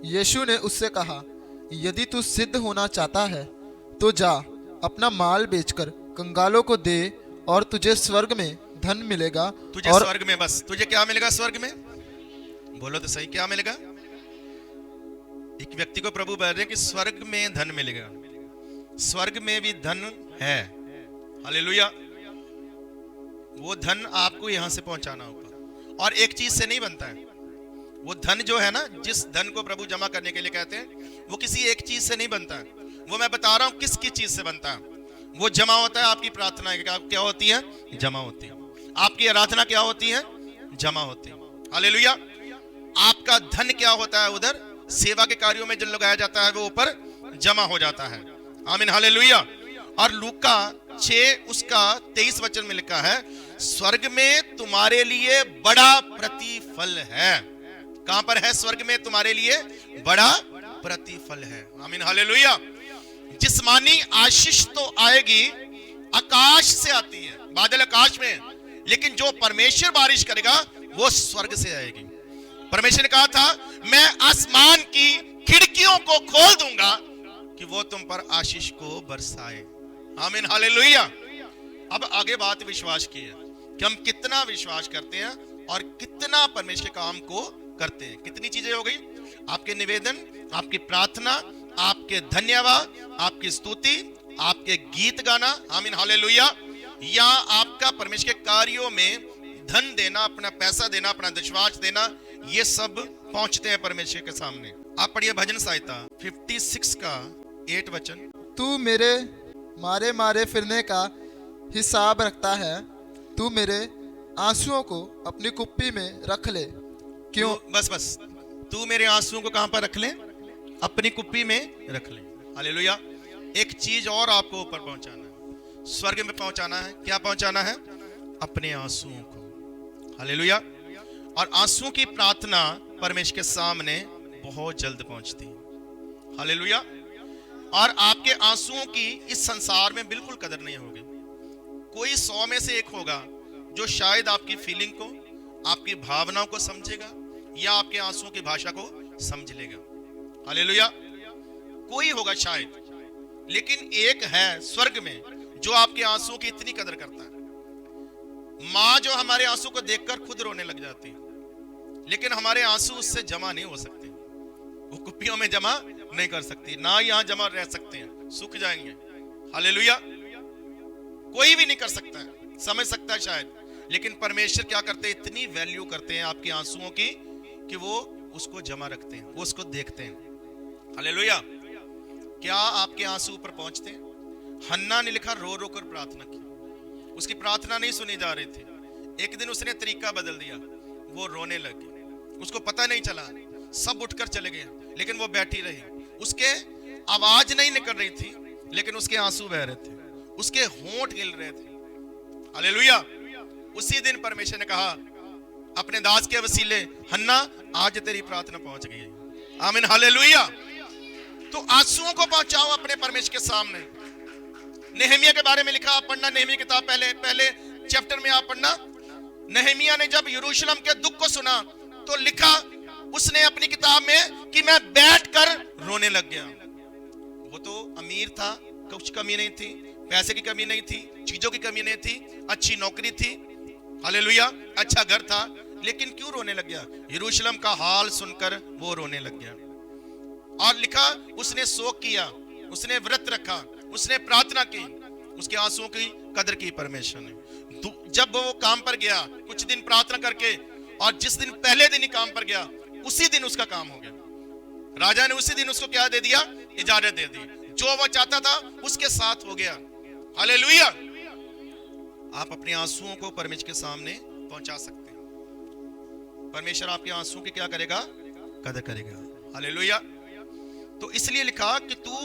यीशु ने उससे कहा यदि तू सिद्ध होना चाहता है तो जा, अपना माल बेचकर कंगालों को दे और तुझे स्वर्ग में धन मिलेगा। तुझे और स्वर्ग में, बस तुझे क्या मिलेगा स्वर्ग में? बोलो तो सही, क्या मिलेगा? एक व्यक्ति को प्रभु बोल रहे हैं कि स्वर्ग में धन मिलेगा। स्वर्ग में भी धन है, हालेलुया। वो धन आपको यहां से पहुंचाना होगा, और एक चीज से नहीं बनता है वो धन। जो है ना, जिस धन को प्रभु जमा करने के लिए कहते हैं, वो किसी एक चीज से नहीं बनता है। वो मैं बता रहा हूं किस चीज से बनता है। वो जमा होता है आपकी प्रार्थना, क्या होती है? जमा होती है। आपकी आराधना क्या होती है? जमा होती है, हालेलुया। आपका धन क्या होता है? उधर सेवा के कार्यों में जो लगाया जाता है वो ऊपर जमा हो जाता है, आमीन हालेलुया। और लूका 6 उसका 23 वचन में लिखा है स्वर्ग में तुम्हारे लिए बड़ा प्रतिफल है। कहां पर है? स्वर्ग में तुम्हारे लिए बड़ा प्रतिफल है, आमीन हालेलुया। जिस्मानी आशीष तो आएगी, आकाश से आती है, बादल आकाश में, लेकिन जो परमेश्वर बारिश करेगा वो स्वर्ग से आएगी। परमेश्वर ने कहा था मैं आसमान की खिड़कियों को खोल दूंगा कि वो तुम पर आशीष को बरसाए, आमीन हालेलुया। अब आगे बात विश्वास की है कि हम कितना विश्वास करते हैं और कितना परमेश्वर के काम को करते हैं। कितनी चीजें हो गई? आपके निवेदन, आपकी प्रार्थना, आपके धन्यवाद, आपकी स्तुति, आपके गीत गाना, आमीन हालेलुया, या आपका परमेश्वर के कार्यों में धन देना, अपना पैसा देना, अपना विश्वास देना, ये सब पहुंचते हैं परमेश्वर के सामने। आप पढ़िए भजन संहिता 56 का 8 वचन। तू मेरे मारे मारे फिरने का हिसाब रखता है, तू मेरे आंसुओं को अपनी कुप्पी में रख ले। क्यों? बस तू मेरे आंसुओं को कहां पर रख ले? अपनी कुप्पी में रख ले, हालेलुया। एक चीज और आपको ऊपर पहुंचाना है। स्वर्ग में पहुंचाना है। क्या पहुंचाना है? अपने आंसुओं को। हालेलुया। और आंसुओं की प्रार्थना परमेश्वर के सामने बहुत जल्द पहुंचती है। हालेलुया। और आपके आंसुओं की इस संसार में बिल्कुल कदर नहीं होगी। कोई 100 में से 1 होगा जो शायद आपकी फीलिंग को, आपकी भावनाओं को समझेगा या आपके आंसुओं की भाषा को समझ लेगा। हालेलुया। कोई होगा शायद, लेकिन एक है स्वर्ग में जो आपके आंसुओं की इतनी कदर करता है। माँ जो हमारे आंसू को देखकर खुद रोने लग जाती है, लेकिन हमारे आंसू उससे जमा नहीं हो सकते। वो कुप्पियों में जमा नहीं कर सकती, ना यहाँ जमा रह सकते हैं, सूख जाएंगे। हालेलुया। कोई भी नहीं कर सकता है, समझ सकता है शायद, लेकिन परमेश्वर क्या करते हैं? इतनी वैल्यू करते हैं आपके आंसुओं की कि वो उसको जमा रखते हैं, वो उसको देखते हैं। हालेलुया। क्या आपके आंसू ऊपर पहुंचते हैं? हन्ना ने लिखा, रो रो कर प्रार्थना की। उसकी प्रार्थना नहीं सुनी जा रही थी। एक दिन उसने तरीका बदल दिया, वो रोने लगी। उसको पता नहीं चला, सब उठकर चले गए, लेकिन वो बैठी रही। उसके आवाज नहीं निकल रही थी, लेकिन उसके आंसू बह रहे थे, उसके होंठ गिल रहे थे। हालेलुया। उसी दिन परमेश्वर ने कहा अपने दास के वसीले, हन्ना आज तेरी प्रार्थना पहुंच गई है। आमीन। हालेलुया। तो आंसुओं को पहुंचाओ अपने परमेश्वर के सामने। नेहमिया के बारे में लिखा, आप पढ़ना नेहमिया किताब पहले चैप्टर में आप पढ़ना। नेहमिया ने जब यरूशलेम के दुख को सुना तो लिखा उसने अपनी किताब में कि मैं बैठकर रोने लग गया। वो तो अमीर था, कुछ कमी नहीं थी, पैसे की कमी नहीं थी, चीजों की कमी नहीं थी, अच्छी नौकरी थी। हालेलुया। अच्छा घर था, लेकिन क्यों रोने लग गया? यरूशलेम का हाल सुनकर वो रोने लग गया। और लिखा उसने शोक किया, उसने व्रत रखा, उसने प्रार्थना की, उसके आंसुओं की कदर की परमेश्वर ने। जब वो काम पर गया कुछ दिन प्रार्थना करके, और जिस दिन पहले दिन ही काम पर गया उसी दिन उसका काम हो गया। राजा ने उसी दिन उसको क्या दे दिया? इजाजत दे दी। जो वो चाहता था उसके साथ हो गया। हालेलुया। आप अपने आंसुओं को परमेश्वर के सामने पहुंचा सकते हैं। परमेश्वर आपके आंसुओं की क्या करेगा? कदर करेगा। हालेलुया। तो इसलिए लिखा कि तू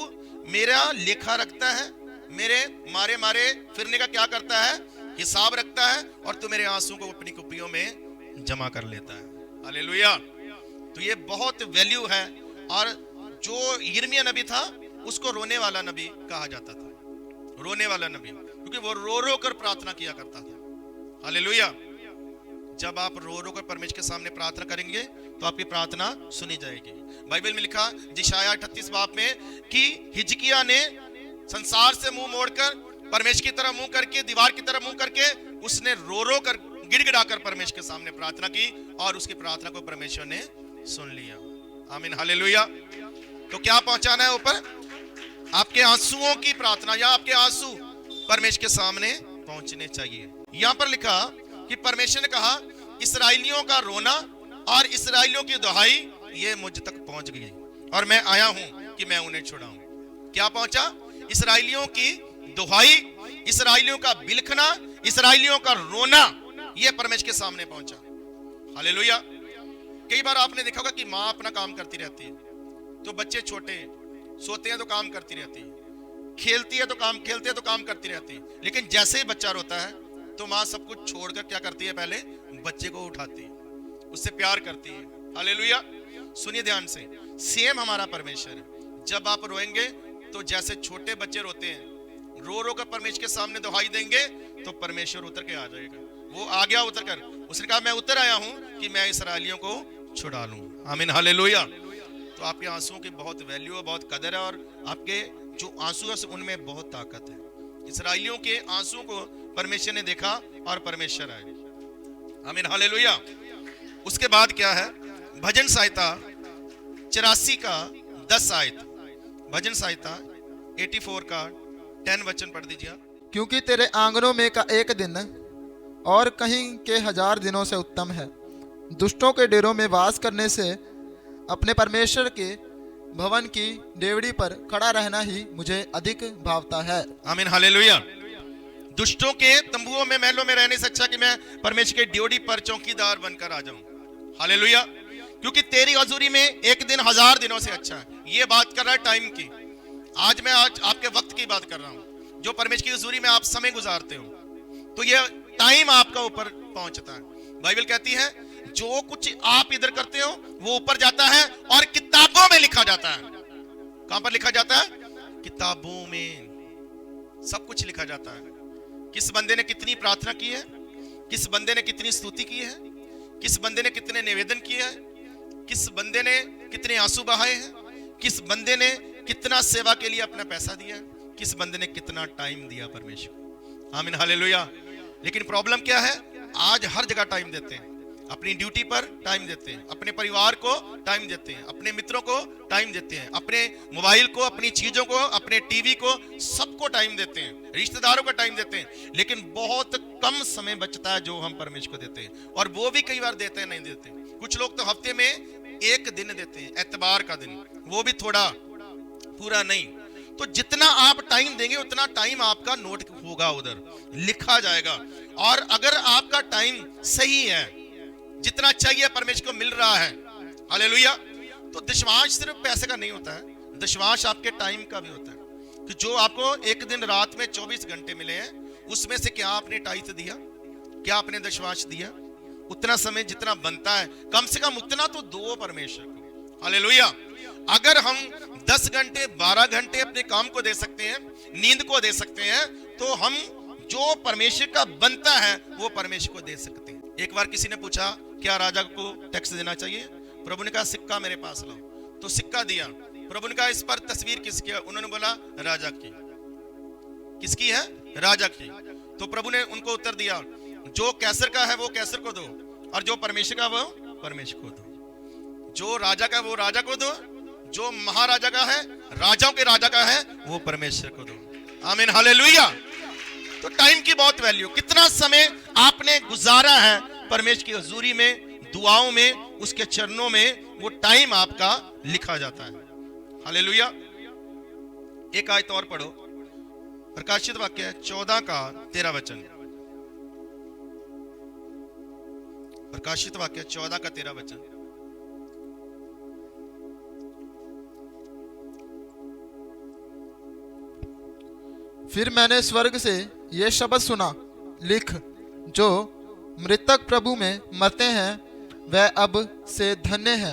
मेरा लेखा रखता है, मेरे मारे मारे फिरने का क्या करता है? हिसाब रखता है, और तू मेरे आंसुओं को अपनी कुप्पियों में जमा कर लेता है। हालेलुया। तो ये बहुत वैल्यू है। और जो यिर्मयाह नबी था उसको रोने वाला नबी कहा जाता था, रोने वाला नबी, क्योंकि वो रो रो कर प्रार्थना किया करता था। हालेलुया। जब आप रो रो कर परमेश्वर के सामने प्रार्थना करेंगे तो आपकी प्रार्थना सुनी जाएगी। बाइबल में लिखा यशायाह 38 बाब में कि हिजकिय्याह ने संसार से मुंह मोड़कर परमेश्वर की तरफ मुंह करके, दीवार की तरफ मुंह करके, उसने रो रो कर गिड़गिड़ाकर परमेश्वर के सामने प्रार्थना की, और उसकी प्रार्थना को परमेश्वर ने सुन लिया। आमीन। हालेलुया। तो क्या पहुंचाना है ऊपर? आपके आंसुओं की प्रार्थना, या आपके आंसू परमेश्वर के सामने पहुंचने चाहिए। यहां पर लिखा कि परमेश्वर ने कहा इस्राएलियों का रोना और इस्राएलियों की दुहाई ये मुझ तक पहुंच गई, और मैं आया हूं कि मैं उन्हें छुड़ाऊं। क्या पहुंचा? इस्राएलियों की दुहाई, इस्राएलियों का बिलखना, इस्राएलियों का रोना, ये परमेश्वर के सामने पहुंचा। हालेलुया। कई बार आपने देखा होगा कि माँ अपना काम करती रहती है, तो बच्चे छोटे सोते हैं तो काम करती रहती है, खेलती है तो काम, खेलते हैं तो काम करती रहती है, लेकिन जैसे ही बच्चा रोता है तो माँ सब कुछ छोड़कर क्या करती है? पहले बच्चे को उठाती है, उससे प्यार करती है। हालेलुया। सुनिए ध्यान से, सेम हमारा परमेश्वर है। जब आप रोएंगे तो जैसे छोटे बच्चे रोते हैं, रो रो कर परमेश्वर के सामने दुहाई देंगे तो परमेश्वर उतर के आ जाएगा। वो आ गया उतर कर, उसने कहा मैं उतर आया हूं कि मैं इस्राएलियों को छुड़ा लूं। आमीन। हालेलुया। तो आपके आंसुओं की बहुत वैल्यू है, बहुत कदर है, और आपके जो आंसू है उनमें बहुत ताकत है। इस्राएलियों के आंसुओं को परमेश्वर ने देखा और परमेश्वर आए। आमीन। हालेलुया। उसके बाद क्या है? भजन संहिता 84 का 10 आयत, भजन संहिता 84 का 10 वचन पढ़ दीजिए। क्योंकि तेरे आंगनों में का एक दिन और कहीं के 1000 दिनों से उत्तम है। दुष्टों के डेरों में वास करने से अपने परमेश्वर के भवन की डेवड़ी पर खड़ा रहना ही मुझे अधिक भावता है। आमीन। हालेलुया। दुष्टों के तंबुओं में, महलों में रहने से अच्छा कि मैं परमेश्वर के ड्योढ़ी पर चौकीदार बनकर आ जाऊं। हालेलुया। क्योंकि तेरी हजूरी में एक दिन 1000 दिनों से अच्छा है। ये बात कर रहा है टाइम की। आज मैं आपके वक्त की बात कर रहा हूं। जो परमेश्वर की हुजूरी में आप समय गुजारते हो, तो ये टाइम आपका ऊपर पहुंचता है। बाइबल कहती है जो कुछ आप इधर करते हो वो ऊपर जाता है और किताबों में लिखा जाता है। कहां पर लिखा जाता है? किताबों में सब कुछ लिखा जाता है। किस बंदे ने कितनी प्रार्थना की है, किस बंदे ने कितनी स्तुति की है, किस बंदे ने कितने निवेदन किए हैं, किस बंदे ने कितने आंसू बहाए हैं, किस बंदे ने कितना सेवा के लिए अपना पैसा दिया, किस बंदे ने कितना टाइम दिया परमेश्वर। आमीन, हालेलुया। लेकिन प्रॉब्लम क्या है? आज हर जगह टाइम देते हैं, अपनी ड्यूटी पर टाइम देते हैं, अपने परिवार को टाइम देते हैं, अपने मित्रों को टाइम देते हैं, अपने मोबाइल को, अपनी चीजों को, अपने टीवी को, सबको टाइम देते हैं, रिश्तेदारों को टाइम देते हैं। लेकिन बहुत कम समय बचता है जो हम परमेश्वर को देते हैं, और वो भी कई बार देते हैं, नहीं देते। कुछ लोग तो हफ्ते में एक दिन देते हैं, एतबार का दिन, वो भी थोड़ा, पूरा नहीं। तो जितना आप टाइम देंगे उतना टाइम आपका नोट होगा, उधर लिखा जाएगा। और अगर आपका टाइम सही है, जितना चाहिए परमेश्वर को मिल रहा है, हालेलुया, तो दशमांश सिर्फ पैसे का नहीं होता है, दशमांश आपके टाइम का भी होता है। कि जो आपको एक दिन रात में 24 घंटे मिले हैं, उसमें से क्या आपने टाइथ दिया, क्या आपने दशमांश दिया? उतना समय जितना बनता है, कम से कम उतना तो दो परमेश्वर को। हालेलुया। अगर हम 10 घंटे 12 घंटे अपने काम को दे सकते हैं, नींद को दे सकते हैं, तो हम जो परमेश्वर का बनता है वो परमेश्वर को दे सकते हैं। एक बार किसी ने पूछा क्या राजा को टैक्स देना चाहिए? प्रभु ने कहा सिक्का मेरे पास लाओ, तो सिक्का दिया। प्रभु ने कहा इस पर तस्वीर किसकी है? उन्होंने बोला राजा की। किसकी है? राजा की। तो प्रभु ने उनको उत्तर दिया जो कैसर का है वो कैसर को दो, और जो परमेश्वर का वो परमेश्वर को दो। जो राजा का वो राजा को दो, जो महाराजा का है, राजाओं के राजा का है, वो परमेश्वर को दो। आमीन, हालेलुया। तो टाइम की बहुत वैल्यू, कितना समय आपने गुजारा है परमेश्वर की हुजूरी में, दुआओं में, उसके चरणों में, वो टाइम आपका लिखा जाता है। हालेलुया। एक आयत और पढ़ो, प्रकाशित वाक्य 14 का 13 वचन। प्रकाशित वाक्य 14 का 13 वचन। फिर मैंने स्वर्ग से यह शब्द सुना, लिख, जो मृतक प्रभु में मरते हैं वह अब से धन्य है।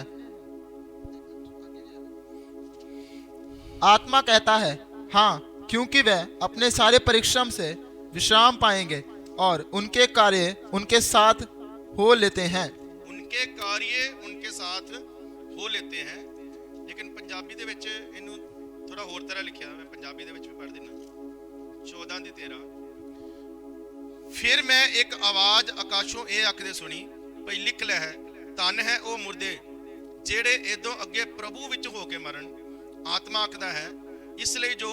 आत्मा कहता है हाँ, क्योंकि वह अपने सारे परिश्रम से विश्राम पाएंगे और उनके कार्य उनके साथ हो लेते हैं। उनके कार्य उनके साथ हो लेते हैं। लेकिन पंजाबी दे विच इन्हू थोड़ा होर तरह लिखिया, मैं पंजाबी दे विच भी पढ़ देना। 14:13। फिर मैं एक आवाज आकाशों ये आखदे सुनी, भई लिख लै है, धन है वो मुर्दे जेड़े इदों अगे प्रभु विच हो के मरण। आत्मा आखदा है इसलिए जो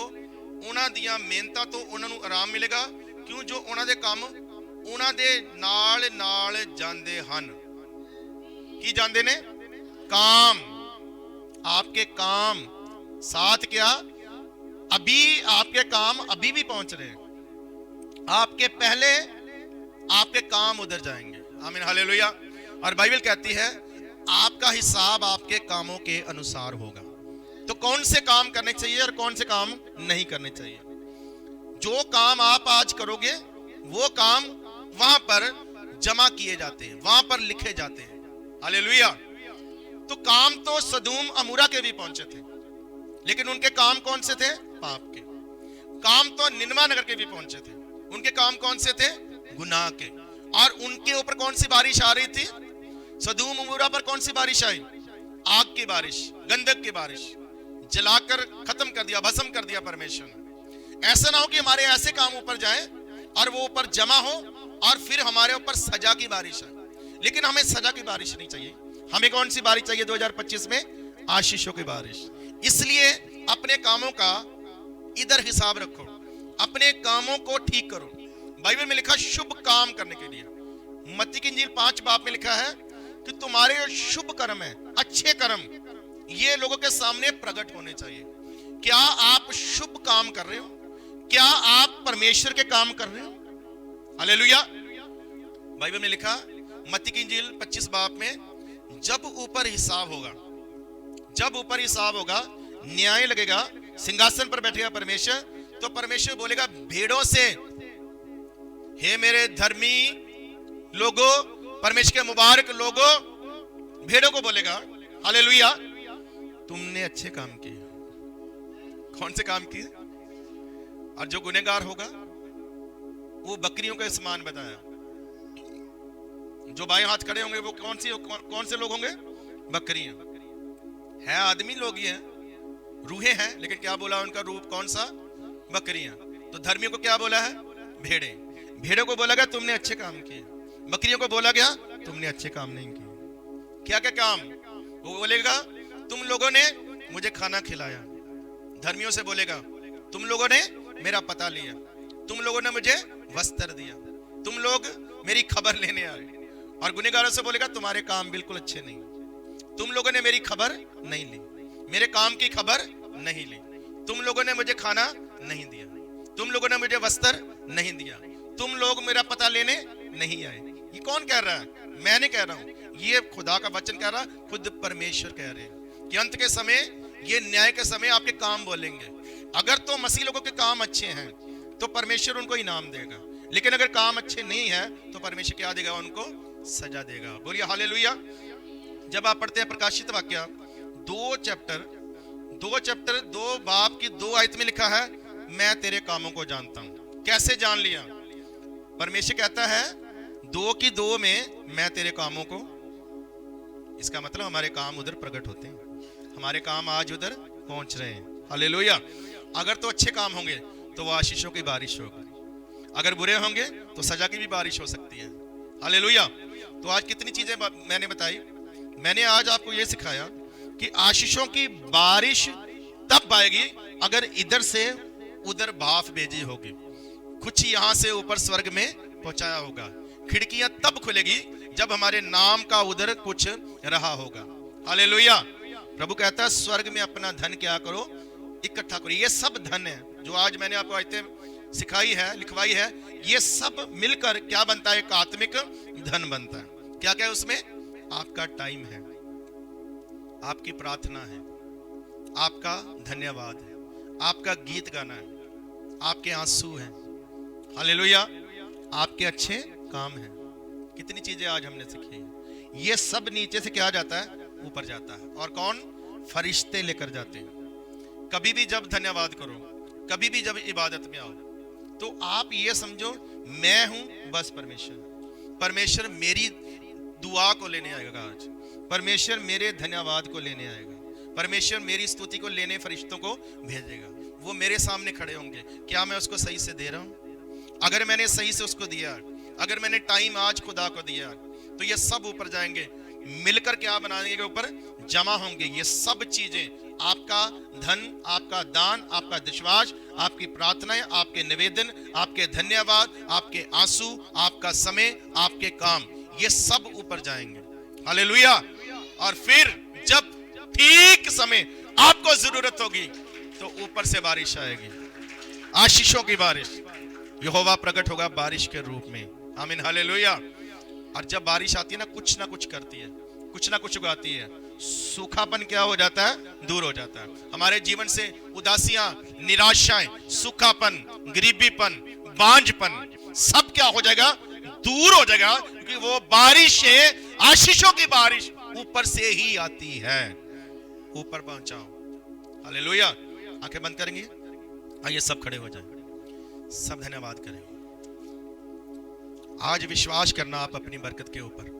उन्हां दियां मेहनतां तो उन्हां नूं आराम मिलेगा, क्यों जो उन्हां दे काम उन्हां दे नाल नाल जांदे हन। की जांदे ने? काम। आपके काम साथ क्या? अभी आपके काम अभी भी पहुंच रहे हैं, आपके पहले आपके काम उधर जाएंगे। आमीन, हालेलुया। और बाइबल कहती है आपका हिसाब आपके कामों के अनुसार होगा। तो कौन से काम करने चाहिए और कौन से काम नहीं करने चाहिए? जो काम आप आज करोगे वो काम वहां पर जमा किए जाते हैं, वहां पर लिखे जाते हैं। हालेलुया। तो काम तो सदूम अमूरा के भी पहुंचे थे, लेकिन उनके काम कौन से थे? पाप के। काम तो निनवा नगर के भी पहुंचे थे, उनके काम कौन से थे? गुनाह के। और उनके ऊपर कौन सी बारिश आ रही थी? सदूम अमूरा पर कौन सी बारिश आई? आग की बारिश, गंधक की बारिश, जलाकर खत्म कर दिया, भस्म कर दिया परमेश्वर ने। ऐसा ना हो कि हमारे ऐसे काम ऊपर जाए और वो ऊपर जमा हो और फिर हमारे ऊपर सजा की बारिश आए। लेकिन हमें सजा की बारिश नहीं चाहिए। हमें कौन सी बारिश चाहिए 2025 में? आशीषों की बारिश। इसलिए अपने कामों का इधर हिसाब रखो, अपने कामों को ठीक करो। बाइबल में लिखा शुभ काम करने के लिए। मत्ती की इंजील 5 बाब में लिखा है कि तुम्हारे शुभ कर्म है, अच्छे कर्म, ये लोगों के सामने प्रकट होने चाहिए। क्या आप शुभ काम कर रहे हो? क्या आप परमेश्वर के काम कर रहे हो? हालेलुया। बाइबल में लिखा मत्ती की इंजील 25 बाब में, जब ऊपर हिसाब होगा, जब ऊपर हिसाब होगा, न्याय लगेगा, सिंहासन पर बैठेगा परमेश्वर, तो परमेश्वर बोलेगा भेड़ों से, हे मेरे धर्मी लोगों, परमेश्वर के मुबारक लोगों, भेड़ों को बोलेगा हालेलुया, तुमने अच्छे काम किए। कौन से काम किए? और जो गुनहगार होगा वो बकरियों का समान बताया। जो बाएं हाथ खड़े होंगे वो कौन से लोग होंगे? बकरियां है, आदमी लोग ही हैं, रूहें हैं, लेकिन क्या बोला उनका रूप कौन सा? बकरियां। तो धर्मियों को क्या बोला है? भेड़े। भेड़ों को बोला गया तुमने अच्छे काम किए, बकरियों को बोला गया तुमने अच्छे काम नहीं किए। क्या क्या काम? वो बोलेगा तुम लोगों ने मुझे खाना खिलाया, धर्मियों से बोलेगा तुम लोगों ने मेरा पता लिया, तुम लोगों ने मुझे वस्त्र दिया, तुम लोग मेरी खबर लेने आए। और गुनहगारों से बोलेगा तुम्हारे काम बिल्कुल अच्छे नहीं, तुम लोगों ने मेरी खबर नहीं ली, मेरे काम की खबर नहीं ली, तुम लोगों ने मुझे खाना नहीं दिया, तुम लोगों ने मुझे वस्त्र नहीं दिया, तुम लोग मेरा पता लेने नहीं आए। ये कौन कह रहा है? मैं नहीं कह रहा हूं, ये खुदा का वचन कह रहा, खुद परमेश्वर कह रहे हैं कि अंत के समय, ये न्याय के समय आपके काम बोलेंगे। अगर तो मसीह लोगों के काम अच्छे हैं तो परमेश्वर उनको इनाम देगा, लेकिन अगर काम अच्छे नहीं है तो परमेश्वर क्या देगा? उनको सजा देगा। बोलिए हालेलुया। जब आप पढ़ते हैं प्रकाशित वाक्य 2 चैप्टर 2 बाब की 2 आयत में लिखा है मैं तेरे कामों को जानता हूं। कैसे जान लिया? परमेश्वर कहता है 2 की 2 में मैं तेरे कामों को, इसका मतलब हमारे काम उधर प्रकट होते हैं, हमारे काम आज उधर पहुंच रहे हैं। हालेलुया। अगर तो अच्छे काम होंगे तो वो आशीषों की बारिश होगी, अगर बुरे होंगे तो सजा की भी बारिश हो सकती है। हालेलुया। तो आज कितनी चीजें मैंने बताई। मैंने आज आपको यह सिखाया कि आशीषों की बारिश तब आएगी अगर इधर से उधर भाफ भेजी होगी, कुछ यहां से ऊपर स्वर्ग में पहुंचाया होगा। खिड़कियां तब खुलेगी जब हमारे नाम का उधर कुछ रहा होगा। हालेलुया। प्रभु कहता है स्वर्ग में अपना धन क्या करो? इकट्ठा करो। ये सब धन है जो आज मैंने आपको आयतें सिखाई है, लिखवाई है, ये सब मिलकर क्या बनता है? एक आत्मिक धन बनता है। क्या क्या है उसमें? आपका टाइम है, आपकी प्रार्थना है, आपका धन्यवाद है, आपका गीत गाना है, आपके आंसू हैं, हालेलुया, आपके अच्छे काम हैं। कितनी चीजें आज हमने सीखी है। ये सब नीचे से क्या जाता है? ऊपर जाता है। और कौन? फरिश्ते लेकर जाते हैं। कभी भी जब धन्यवाद करो, कभी भी जब इबादत में आओ, तो आप ये समझो मैं हूं बस परमेश्वर मेरी दुआ को लेने आएगा आज, परमेश्वर मेरे धन्यवाद को लेने आएगा, परमेश्वर मेरी स्तुति को लेने फरिश्तों को भेजेगा। वो मेरे सामने खड़े होंगे। क्या मैं उसको सही से दे रहा हूं? अगर मैंने सही से उसको दिया, अगर मैंने टाइम आज खुदा को दिया, तो ये सब ऊपर जाएंगे, मिलकर क्या बनाएंगे? के ऊपर जमा होंगे। ये सब चीजें, आपका धन, आपका दान, आपका विश्वास, आपकी प्रार्थनाएं, आपके निवेदन, आपके धन्यवाद, आपके आंसू, आपका समय, आपके काम, ये सब ऊपर जाएंगे। हालेलुया। और फिर जब ठीक समय आपको जरूरत होगी तो ऊपर से बारिश आएगी, आशीषों की बारिश। यहोवा प्रकट होगा बारिश के रूप में। आमीन हालेलुया। और जब बारिश आती है ना कुछ करती है, कुछ ना कुछ उगाती है। सूखापन क्या हो जाता है? दूर हो जाता है। हमारे जीवन से उदासियां, निराशाएं, सूखापन, गरीबीपन, बांझपन सब क्या हो जाएगा? दूर हो जाएगा, क्योंकि वो बारिश है, आशीषों की बारिश ऊपर से ही आती है। ऊपर पहुंचाओ। हालेलुया। आंखें बंद करेंगे। आइए सब खड़े हो जाएं, सब धन्यवाद करें। आज विश्वास करना आप अपनी बरकत के ऊपर।